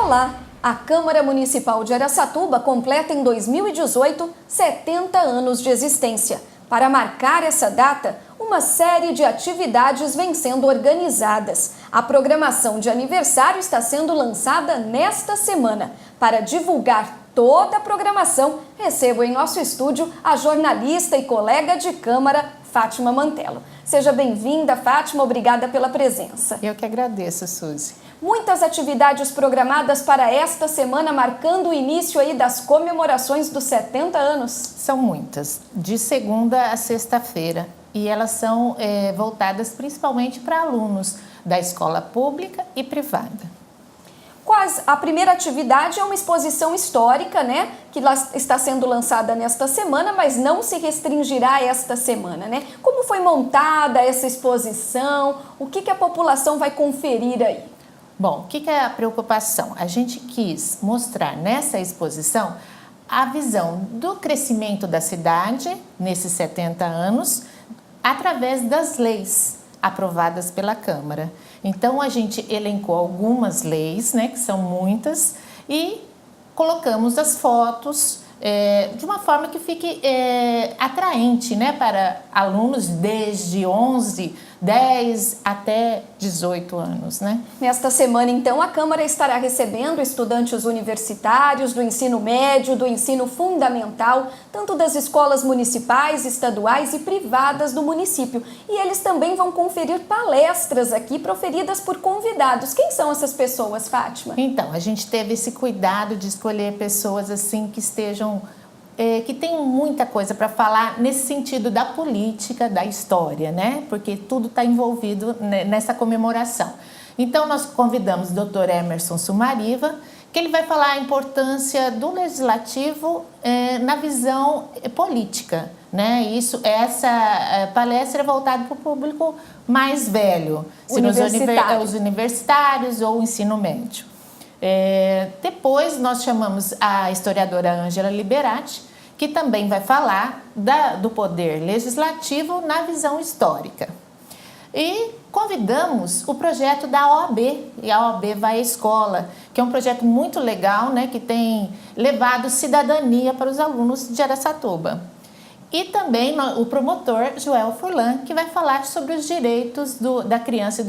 Olá! A Câmara Municipal de Araçatuba completa em 2018 70 anos de existência. Para marcar essa data, uma série de atividades vem sendo organizadas. A programação de aniversário está sendo lançada nesta semana. Para divulgar toda a programação, recebo em nosso estúdio a jornalista e colega de Câmara, Fátima Mantello. Seja bem-vinda, Fátima, obrigada pela presença. Eu que agradeço, Suzy. Muitas atividades programadas para esta semana, marcando o início aí das comemorações dos 70 anos. São muitas, de segunda a sexta-feira, e elas são voltadas principalmente para alunos da escola pública e privada. A primeira atividade é uma exposição histórica, né, que está sendo lançada nesta semana, mas não se restringirá a esta semana, né? Como foi montada essa exposição? O que a população vai conferir aí? Bom, o que é a preocupação? A gente quis mostrar nessa exposição a visão do crescimento da cidade nesses 70 anos através das leis aprovadas pela Câmara. Então, a gente elencou algumas leis, né, que são muitas, e colocamos as fotos de uma forma que fique atraente, né, para alunos desde 11, 10 até 18 anos, né? Nesta semana, então, a Câmara estará recebendo estudantes universitários do ensino médio, do ensino fundamental, tanto das escolas municipais, estaduais e privadas do município. E eles também vão conferir palestras aqui, proferidas por convidados. Quem são essas pessoas, Fátima? Então, a gente teve esse cuidado de escolher pessoas assim que estejam que tem muita coisa para falar nesse sentido da política, da história, né? Porque tudo está envolvido nessa comemoração. Então, nós convidamos o Dr. Emerson Sumariva, que ele vai falar a importância do legislativo na visão política, né? Essa palestra é voltada para o público mais velho, os universitários ou o ensino médio. Depois nós chamamos a historiadora Ângela Liberati, que também vai falar do poder legislativo na visão histórica. E convidamos o projeto da OAB, e a OAB vai à escola, que é um projeto muito legal, né, que tem levado cidadania para os alunos de Araçatuba. E também o promotor Joel Furlan, que vai falar sobre os direitos da criança e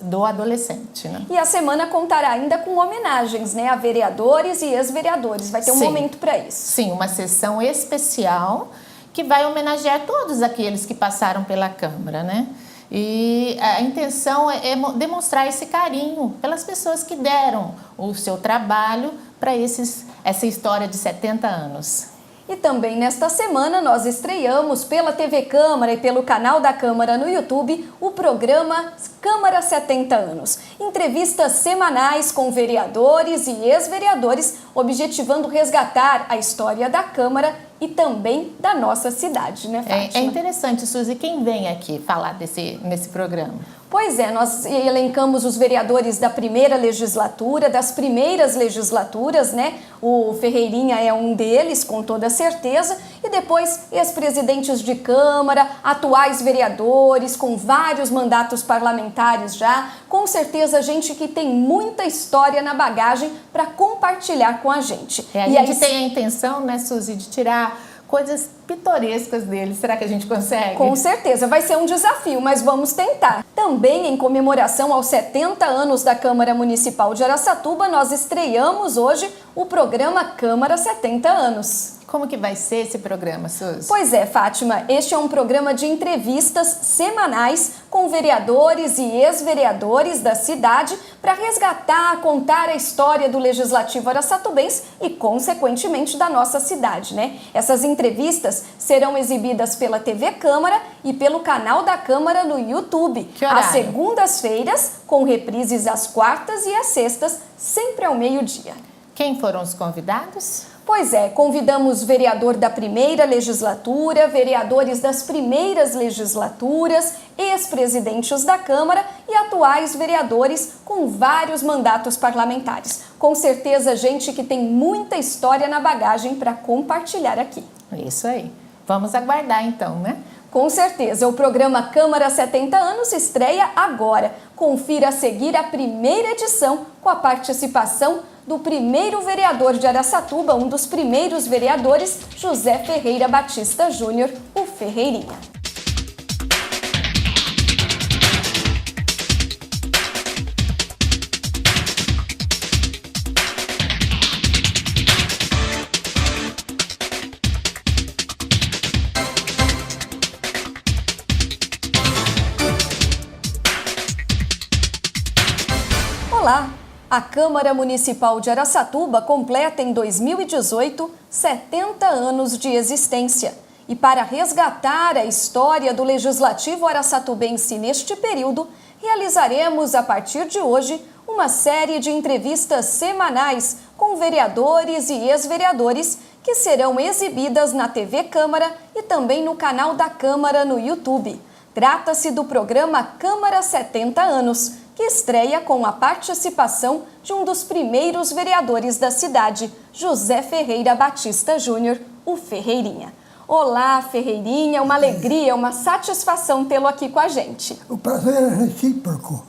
do adolescente. Né? E a semana contará ainda com homenagens, né, a vereadores e ex-vereadores. Vai ter um momento para isso. Sim, uma sessão especial que vai homenagear todos aqueles que passaram pela Câmara, né? E a intenção é demonstrar esse carinho pelas pessoas que deram o seu trabalho para essa história de 70 anos. E também nesta semana nós estreamos pela TV Câmara e pelo canal da Câmara no YouTube o programa Câmara 70 anos. Entrevistas semanais com vereadores e ex-vereadores, objetivando resgatar a história da Câmara e também da nossa cidade, né, Fátima? É interessante, Suzy, quem vem aqui falar nesse programa? Pois é, nós elencamos os vereadores da primeira legislatura, das primeiras legislaturas, né? O Ferreirinha é um deles, com toda certeza, e depois ex-presidentes de Câmara, atuais vereadores, com vários mandatos parlamentares já, com certeza gente que tem muita história na bagagem para compartilhar com a gente. A gente tem a intenção, né, Suzy, de tirar coisas pitorescas deles. Será que a gente consegue? Com certeza, vai ser um desafio, mas vamos tentar. Também em comemoração aos 70 anos da Câmara Municipal de Araçatuba, nós estreamos hoje o programa Câmara 70 anos. Como que vai ser esse programa, Suzy? Pois é, Fátima, este é um programa de entrevistas semanais com vereadores e ex-vereadores da cidade para resgatar, contar a história do Legislativo araçatubense e, consequentemente, da nossa cidade, né? Essas entrevistas serão exibidas pela TV Câmara e pelo canal da Câmara no YouTube. Que horário? Às segundas-feiras, com reprises às quartas e às sextas, sempre ao meio-dia. Quem foram os convidados? Pois é, convidamos vereador da primeira legislatura, vereadores das primeiras legislaturas, ex-presidentes da Câmara e atuais vereadores com vários mandatos parlamentares. Com certeza, gente que tem muita história na bagagem para compartilhar aqui. Isso aí. Vamos aguardar então, né? Com certeza, o programa Câmara 70 anos estreia agora. Confira a seguir a primeira edição com a participação do primeiro vereador de Araçatuba, um dos primeiros vereadores, José Ferreira Batista Júnior, o Ferreirinha. Olá! A Câmara Municipal de Araçatuba completa em 2018 70 anos de existência. E para resgatar a história do Legislativo araçatubense neste período, realizaremos a partir de hoje uma série de entrevistas semanais com vereadores e ex-vereadores que serão exibidas na TV Câmara e também no canal da Câmara no YouTube. Trata-se do programa Câmara 70 Anos, que estreia com a participação de um dos primeiros vereadores da cidade, José Ferreira Batista Júnior, o Ferreirinha. Olá, Ferreirinha, uma alegria, uma satisfação tê-lo aqui com a gente. O prazer é recíproco.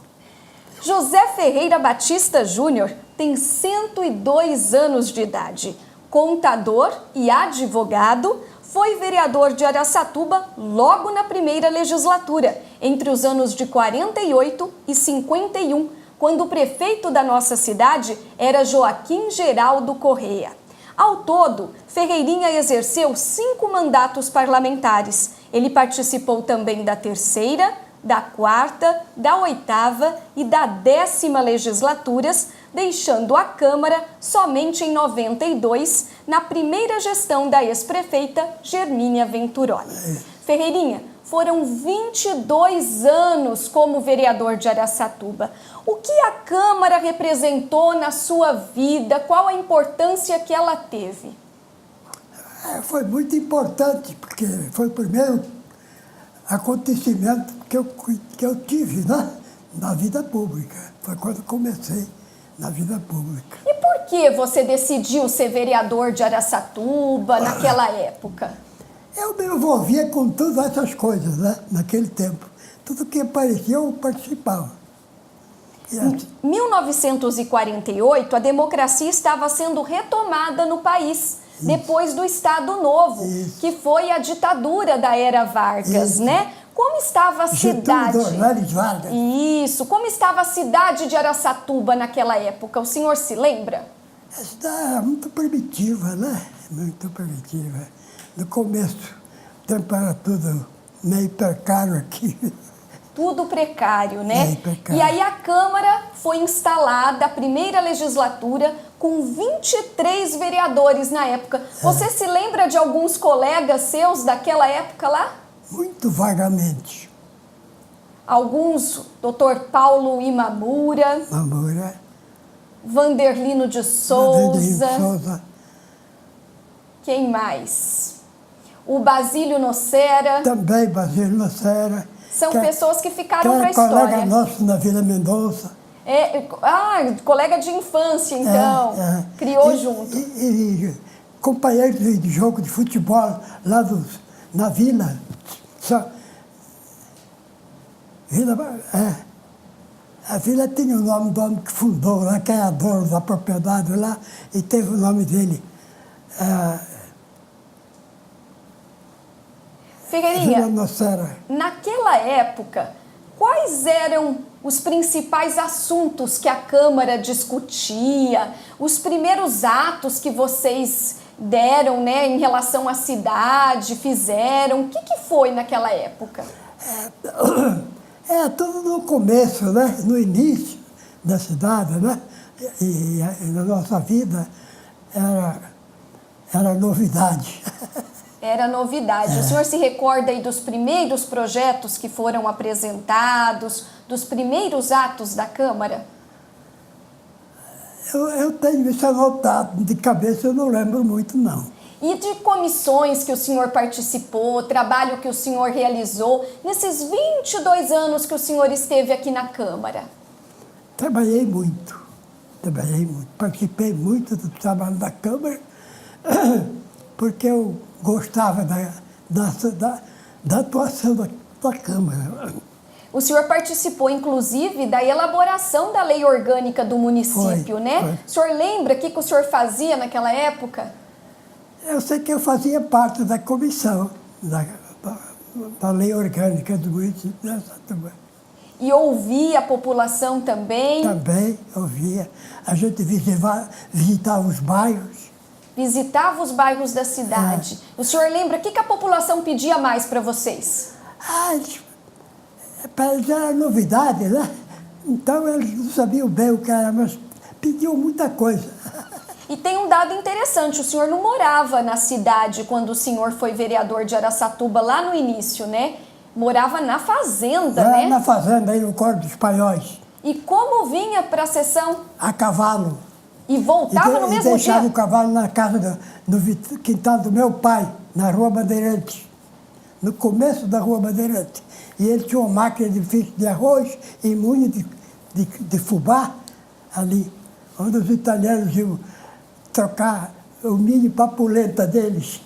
José Ferreira Batista Júnior tem 102 anos de idade, contador e advogado. Foi vereador de Araçatuba logo na primeira legislatura, entre os anos de 48 e 51, quando o prefeito da nossa cidade era Joaquim Geraldo Correia. Ao todo, Ferreirinha exerceu 5 mandatos parlamentares. Ele participou também da 3ª, da 4ª, da 8ª e da 10ª legislaturas, deixando a Câmara somente em 92, na primeira gestão da ex-prefeita Germínia Venturoni. Ferreirinha, foram 22 anos como vereador de Araçatuba. O que a Câmara representou na sua vida? Qual a importância que ela teve? Foi muito importante, porque foi o primeiro acontecimento que eu tive, né, na vida pública. Foi quando comecei na vida pública. E por que você decidiu ser vereador de Araçatuba naquela época? Eu me envolvia com todas essas coisas, né, naquele tempo. Tudo que aparecia eu participava. Em 1948, a democracia estava sendo retomada no país, depois do Estado Novo, que foi a ditadura da era Vargas, né? Como estava a cidade? Vargas. Isso. Como estava a cidade de Araçatuba naquela época? O senhor se lembra? Está muito primitiva, né? Muito primitiva. No começo, o tempo era tudo meio precário aqui. Tudo precário, né? Meio precário. E aí a Câmara foi instalada, a primeira legislatura, com 23 vereadores na época. Você se lembra de alguns colegas seus daquela época lá? Muito vagamente. Alguns, Dr. Paulo Imamura, Vanderlino de Souza. Quem mais? O Basílio Nocera. Também Basílio Nocera. São pessoas que ficaram para a história. Colega nosso na Vila Mendonça. Colega de infância, então. Criou junto. E companheiro de jogo de futebol lá na Vila. A vila tinha o nome do homem que fundou lá, que era dono da propriedade lá, e teve o nome dele. Ferreirinha, Nocera. Naquela época, quais eram os principais assuntos que a Câmara discutia, os primeiros atos que vocês deram, né, em relação à cidade, fizeram? O que foi naquela época? Tudo no começo, né? No início da cidade, né? E na nossa vida era novidade. Era novidade. O senhor se recorda aí dos primeiros projetos que foram apresentados, dos primeiros atos da Câmara? Eu tenho isso anotado, de cabeça eu não lembro muito, não. E de comissões que o senhor participou, trabalho que o senhor realizou nesses 22 anos que o senhor esteve aqui na Câmara? Trabalhei muito. Participei muito do trabalho da Câmara, porque eu gostava da atuação da Câmara. O senhor participou, inclusive, da elaboração da lei orgânica do município, né? Foi. O senhor lembra o que o senhor fazia naquela época? Eu sei que eu fazia parte da comissão da lei orgânica do município de Araçatuba. E ouvia a população também? Também ouvia. A gente visitava os bairros. Visitava os bairros da cidade. O senhor lembra o que a população pedia mais para vocês? Para eles era novidade, né? Então eles não sabiam bem o que era, mas pediam muita coisa. E tem um dado interessante, o senhor não morava na cidade quando o senhor foi vereador de Araçatuba, lá no início, né? Morava na fazenda, né? Na fazenda, aí no Corpo dos Paióis. E como vinha para a sessão? A cavalo. E voltava no mesmo deixava dia? o cavalo na casa, no quintal do meu pai, na Rua Bandeirantes. No começo da Rua Bandeirantes. E ele tinha uma máquina de ficho de arroz e moinho de fubá ali, onde os italianos iam trocar o milho para a polenta deles.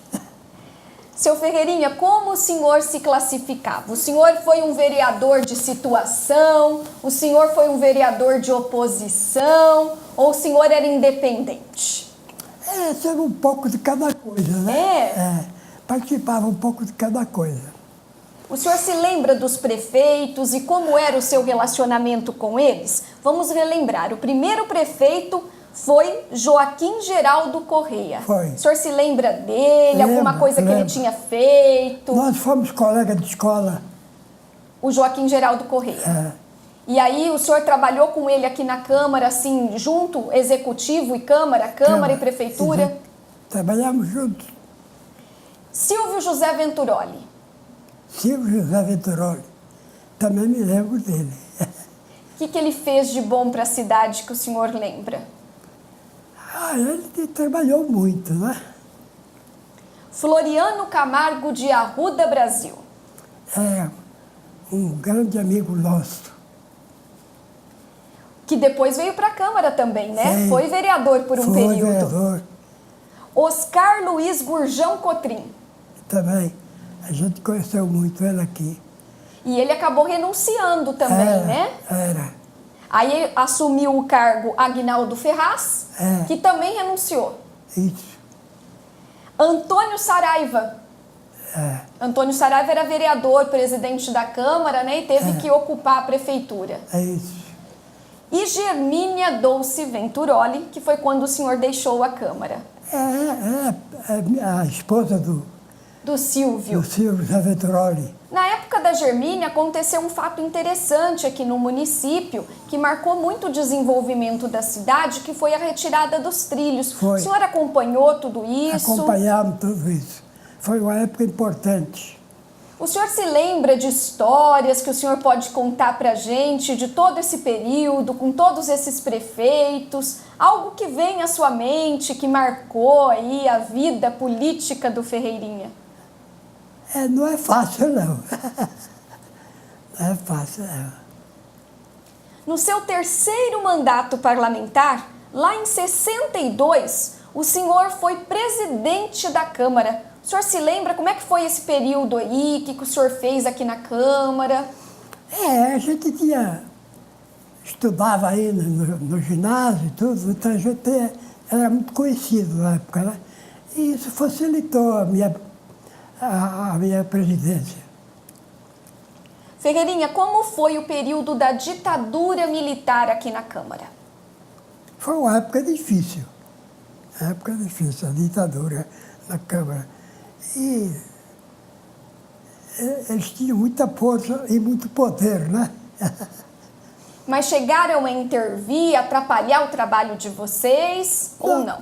Seu Ferreirinha, como o senhor se classificava? O senhor foi um vereador de situação? O senhor foi um vereador de oposição? Ou o senhor era independente? Sabe um pouco de cada coisa, né? Participava um pouco de cada coisa. O senhor se lembra dos prefeitos e como era o seu relacionamento com eles? Vamos relembrar. O primeiro prefeito foi Joaquim Geraldo Correia. Foi. O senhor se lembra dele? Alguma coisa que ele tinha feito? Nós fomos colegas de escola. O Joaquim Geraldo Correia. E aí o senhor trabalhou com ele aqui na Câmara, assim, junto, executivo e Câmara e Prefeitura? Trabalhamos juntos. Silvio José Venturoli. Silvio José Venturoli. Também me lembro dele. O que ele fez de bom para a cidade que o senhor lembra? Ele trabalhou muito, né? Floriano Camargo de Arruda, Brasil. Um grande amigo nosso. Que depois veio para a Câmara também, né? Sim. Foi vereador por um período. Foi vereador. Oscar Luiz Gurjão Cotrim. Também. A gente conheceu muito ele aqui. E ele acabou renunciando também, né? Era. Aí assumiu o cargo Aguinaldo Ferraz, que também renunciou. Isso. Antônio Saraiva. Antônio Saraiva era vereador, presidente da Câmara, né? E teve que ocupar a prefeitura. É isso. E Germínia Dolce Venturoli, que foi quando o senhor deixou a Câmara. A esposa Do Silvio. do Silvio José Venturoli. Na época da Germínia, aconteceu um fato interessante aqui no município, que marcou muito o desenvolvimento da cidade, que foi a retirada dos trilhos. Foi. O senhor acompanhou tudo isso? Acompanhamos tudo isso. Foi uma época importante. O senhor se lembra de histórias que o senhor pode contar pra gente, de todo esse período, com todos esses prefeitos? Algo que vem à sua mente, que marcou aí a vida política do Ferreirinha? Não é fácil, não. Não é fácil, não. No seu terceiro mandato parlamentar, lá em 62, o senhor foi presidente da Câmara. O senhor se lembra como é que foi esse período aí? O que o senhor fez aqui na Câmara? A gente estudava aí no ginásio e tudo, então a gente era muito conhecido na época, né? E isso facilitou a minha presidência. Ferreirinha, como foi o período da ditadura militar aqui na Câmara? Foi uma época difícil. A ditadura na Câmara. E eles tinham muita força e muito poder, né? Mas chegaram a intervir, atrapalhar o trabalho de vocês ou não?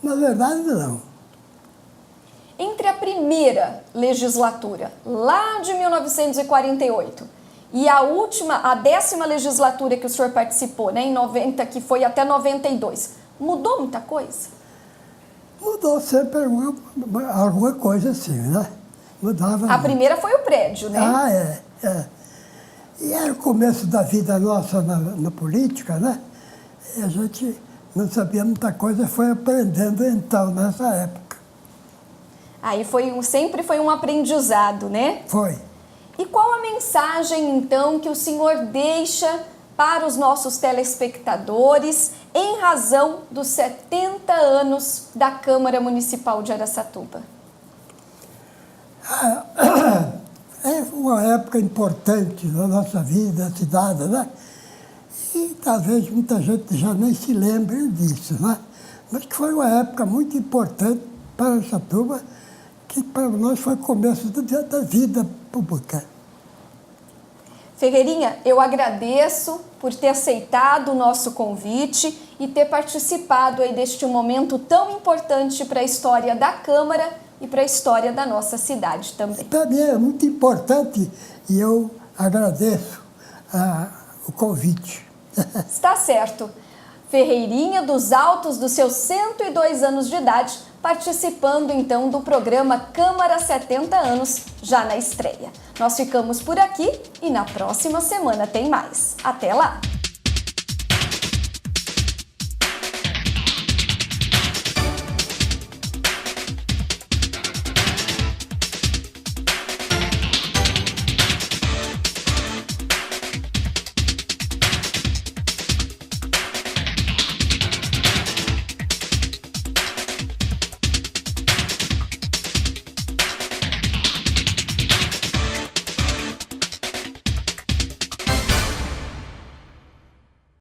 Na verdade, não. Entre a primeira legislatura, lá de 1948, e a última, a 10ª legislatura que o senhor participou, né, em 90, que foi até 92, mudou muita coisa? Mudou sempre alguma coisa assim, né? Mudava. A primeira foi o prédio, né? E era o começo da vida nossa na política, né? E a gente não sabia muita coisa, foi aprendendo então, nessa época. Aí sempre foi um aprendizado, né? Foi. E qual a mensagem, então, que o senhor deixa para os nossos telespectadores em razão dos 70 anos da Câmara Municipal de Araçatuba? É uma época importante na nossa vida, da cidade, né? E talvez muita gente já nem se lembre disso, né? Mas que foi uma época muito importante para Araçatuba, que para nós foi o começo da vida pública. Ferreirinha, eu agradeço por ter aceitado o nosso convite e ter participado aí deste momento tão importante para a história da Câmara e para a história da nossa cidade também. Para mim é muito importante e eu agradeço o convite. Está certo. Ferreirinha, dos altos dos seus 102 anos de idade, participando então do programa Câmara 70 anos, já na estreia. Nós ficamos por aqui e na próxima semana tem mais. Até lá!